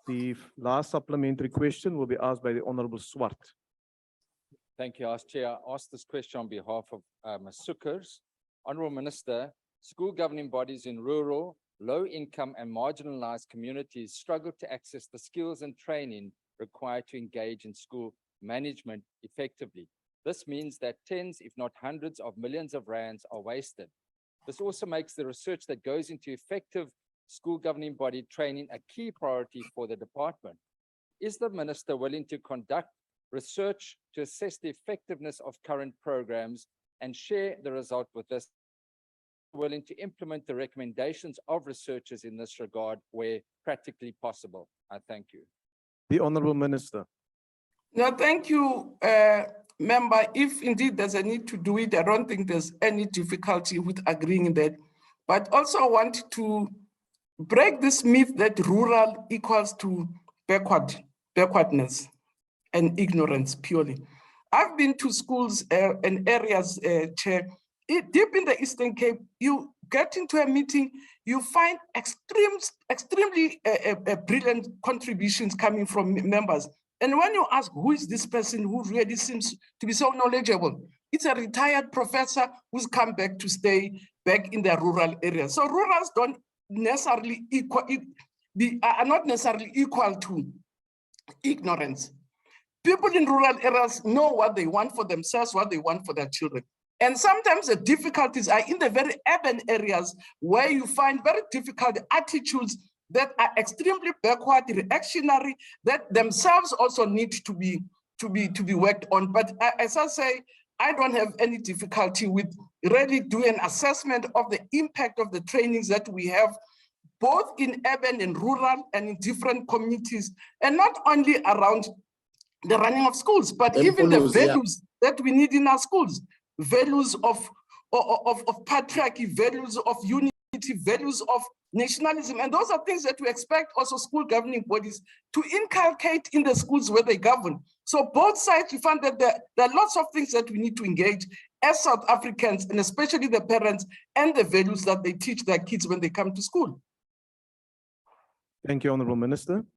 The last supplementary question will be asked by the Honourable Swart. Thank you, House Chair. I ask this question on behalf of Ms. Sukers. Honourable Minister, school governing bodies in rural, low-income and marginalised communities struggle to access the skills and training required to engage in school management effectively. This means that tens, if not hundreds of millions of rands are wasted. This also makes the research that goes into effective school governing body training a key priority for the department. Is the Minister willing to conduct research to assess the effectiveness of current programs and share the result with us? Willing to implement the recommendations of researchers in this regard where practically possible? I thank you. The Honourable Minister. No, thank you, Member. If indeed there's a need to do it, I don't think there's any difficulty with agreeing that. But also I want to break this myth that rural equals to backwardness and ignorance purely. I've been to schools and areas, Chair, deep in the Eastern Cape. You get into a meeting, you find extremely brilliant contributions coming from members. And when you ask, who is this person who really seems to be so knowledgeable? It's a retired professor who's come back to stay back in the rural area. So rurals don't necessarily are not necessarily equal to ignorance. People in rural areas know what they want for themselves, what they want for their children. And sometimes the difficulties are in the very urban areas where you find very difficult attitudes that are extremely backward, reactionary, that themselves also need to be worked on. But as I say, I don't have any difficulty with really doing an assessment of the impact of the trainings that we have, both in urban and rural and in different communities, and not only around the running of schools, but even the values that we need in our schools, values of patriarchy, values of unity, values of nationalism. And those are things that we expect also school governing bodies to inculcate in the schools where they govern. So both sides, we find that there are lots of things that we need to engage as South Africans, and especially the parents, and the values that they teach their kids when they come to school. Thank you, Honourable Minister.